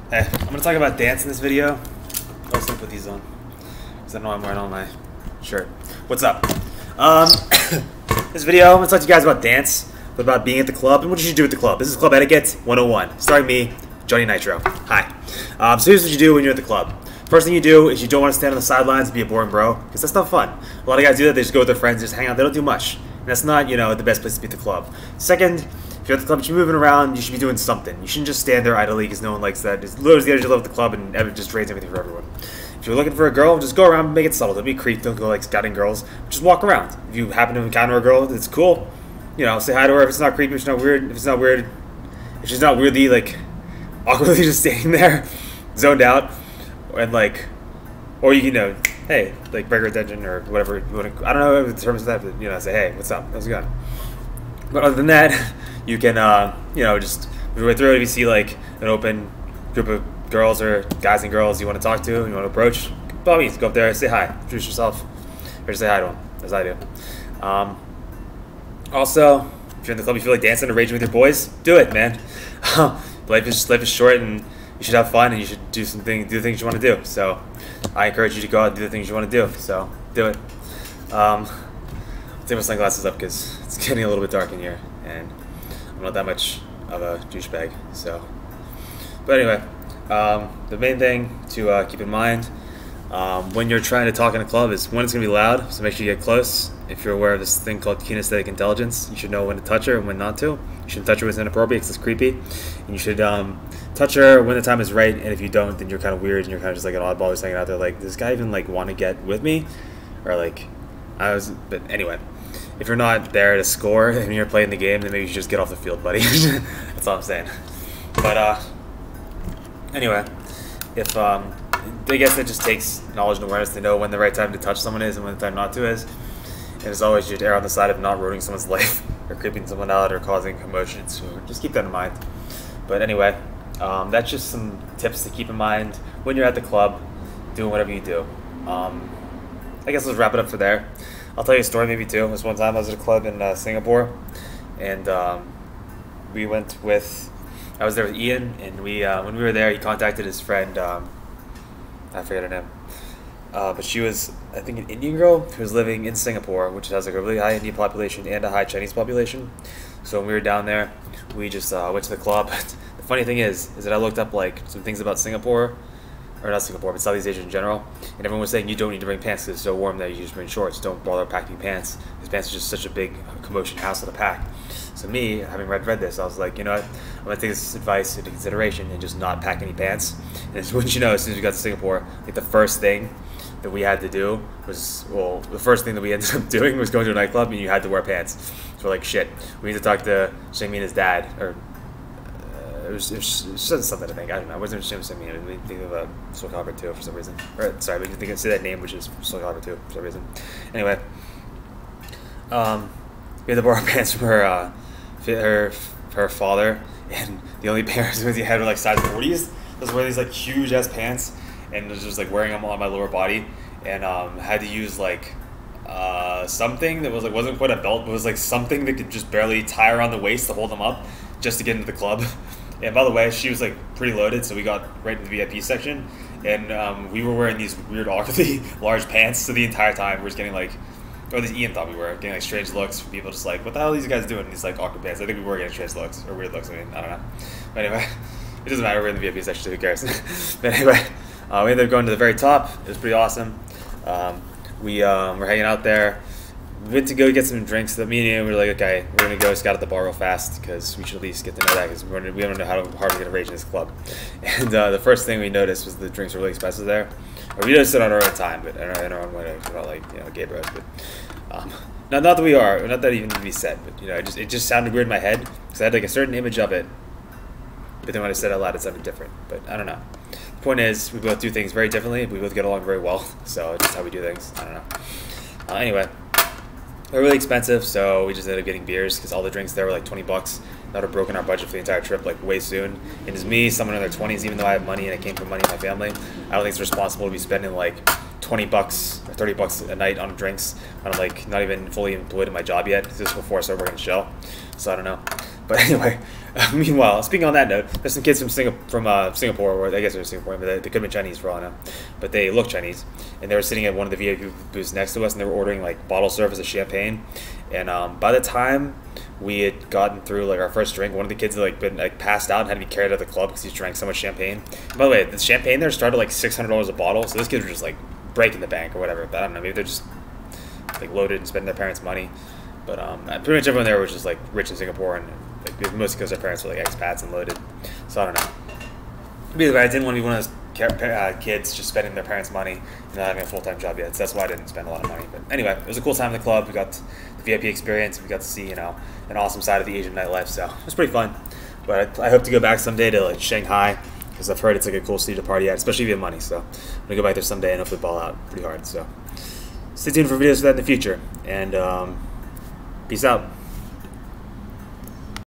Hey, I'm gonna talk about dance in this video. Also put these on, because I know I'm wearing on my shirt. What's up? This video, I'm gonna talk to you guys about dance, but about being at the club and what you should do at the club. This is Club Etiquette 101, starring me, Johnny Nitro. Hi. So here's what you do when you're at the club. First thing you do is you don't want to stand on the sidelines and be a boring bro, because that's not fun. A lot of guys do that. They just go with their friends, just hang out. They don't do much. And that's not, the best place to be at the club. Second, if you're at the club, you're moving around, you should be doing something. You shouldn't just stand there idly because no one likes that. It lowers the energy level of the club and it just drains everything for everyone. If you're looking for a girl, just go around and make it subtle. Don't be a creep. Don't go like scouting girls. Just walk around. If you happen to encounter a girl that's cool, say hi to her. If it's not creepy, if it's not weird, if she's not weirdly like awkwardly just standing there, zoned out, and like, or you can hey, like break her attention or whatever you want to. I don't know the terms of that, but say hey, what's up? How's it going? But other than that, you can just move your way through it. If you see like an open group of girls or guys and girls you want to talk to, you want to approach, by all means, go up there, say hi, introduce yourself, or just say hi to them, as I do. Also, if you're in the club, you feel like dancing or raging with your boys, do it, man. life is short, and you should have fun, and you should do the things you want to do. So, I encourage you to go out and do the things you want to do. So, do it. I'll take my sunglasses up because it's getting a little bit dark in here, and I'm not that much of a douchebag. So, but anyway, the main thing to keep in mind when you're trying to talk in a club is when it's gonna be loud. So make sure you get close. If you're aware of this thing called kinesthetic intelligence, you should know when to touch her and when not to. You shouldn't touch her when it's inappropriate because it's creepy. And you should touch her when the time is right. And if you don't, then you're kind of weird and you're kind of just like an oddball who's hanging out there. Like, does this guy even like want to get with me? Or like, but anyway. If you're not there to score and you're playing the game, then maybe you should just get off the field, buddy. That's all I'm saying. But anyway, if I guess it just takes knowledge and awareness to know when the right time to touch someone is and when the time not to is. And as always, you should err on the side of not ruining someone's life or creeping someone out or causing commotion. So just keep that in mind. But anyway, that's just some tips to keep in mind when you're at the club, doing whatever you do. I guess let's wrap it up for there. I'll tell you a story maybe too. This one time I was at a club in Singapore, and we went with. I was there with Ian, and we when we were there, he contacted his friend. I forget her name, but she was, I think, an Indian girl who was living in Singapore, which has like a really high Indian population and a high Chinese population. So when we were down there, we just went to the club. The funny thing is that I looked up like some things about Singapore. Or not Singapore, but Southeast Asia in general. And everyone was saying you don't need to bring pants because it's so warm that you just bring shorts. Don't bother packing pants. Because pants are just such a big commotion hassle to pack. So me, having read this, I was like, you know what? I'm going to take this advice into consideration and just not pack any pants. And wouldn't you know, as soon as we got to Singapore, like the first thing that we had to do was, well, the first thing that we ended up doing was going to a nightclub and you had to wear pants. So we're like, shit, we need to talk to Shangmina's dad, or it was something I think. I don't know. I wasn't ashamed of me. I didn't think of Soul Calibur 2 for some reason. Or, sorry, we didn't think of say that name, which is Soul Calibur 2 for some reason. Anyway, we had to borrow pants from her father, and the only pairs he had were like size 40s. I was wearing these like huge ass pants, and was just like wearing them on my lower body, and had to use like something that was like wasn't quite a belt, but was like something that could just barely tie around the waist to hold them up, just to get into the club. And by the way, she was like pretty loaded, so we got right in the VIP section, and we were wearing these weird, awkwardly large pants. So the entire time we were just getting like, or at least Ian thought we were getting like strange looks from people, just like, what the hell are these guys doing in these like awkward pants? I think we were getting strange looks or weird looks. I mean, I don't know. But anyway, it doesn't matter. We're in the VIP section, so who cares? But anyway, we ended up going to the very top. It was pretty awesome. We were hanging out there. We went to go get some drinks. Me and Ian were like, okay, we're going to go scout at the bar real fast because we should at least get to know that because we don't know how hard we're going to rage in this club. And the first thing we noticed was the drinks were really expensive there. Or we noticed it on our own time, but in our own way. We're not like, gay bros. But not that we are, not that even to be said, but it just sounded weird in my head because I had like a certain image of it. But then when I said it out loud, it sounded different. But I don't know. The point is, we both do things very differently. We both get along very well. So it's just how we do things. I don't know. Anyway. They're really expensive, so we just ended up getting beers because all the drinks there were like $20. That would have broken our budget for the entire trip like way soon. And as me, someone in their 20s, even though I have money and I came from money in my family, I don't think it's responsible to be spending like $20 or $30 a night on drinks when I'm like not even fully employed in my job yet. This is before I started working in Shell, so I don't know. But anyway, meanwhile, speaking on that note, there's some kids from Singapore, or I guess they're Singapore, but they could have been Chinese for all I know. But they look Chinese, and they were sitting at one of the VIP booths next to us, and they were ordering like bottle service of champagne. And by the time we had gotten through like our first drink, one of the kids had like been like passed out and had to be carried out of the club because he drank so much champagne. And by the way, the champagne there started like $600 a bottle, so those kids were just like breaking the bank or whatever. But I don't know, maybe they're just like loaded and spending their parents' money. But pretty much everyone there was just like rich in Singapore, and like mostly because their parents were like expats and loaded. So I don't know. But either way, I didn't want to be one of those kids just spending their parents' money and not having a full-time job yet. So that's why I didn't spend a lot of money. But anyway, it was a cool time in the club. We got the VIP experience. We got to see, an awesome side of the Asian nightlife. So it was pretty fun. But I hope to go back someday to like Shanghai, because I've heard it's like a cool city to party at, especially if you have money. So I'm gonna go back there someday and hopefully ball out pretty hard. So stay tuned for videos of that in the future. And peace out.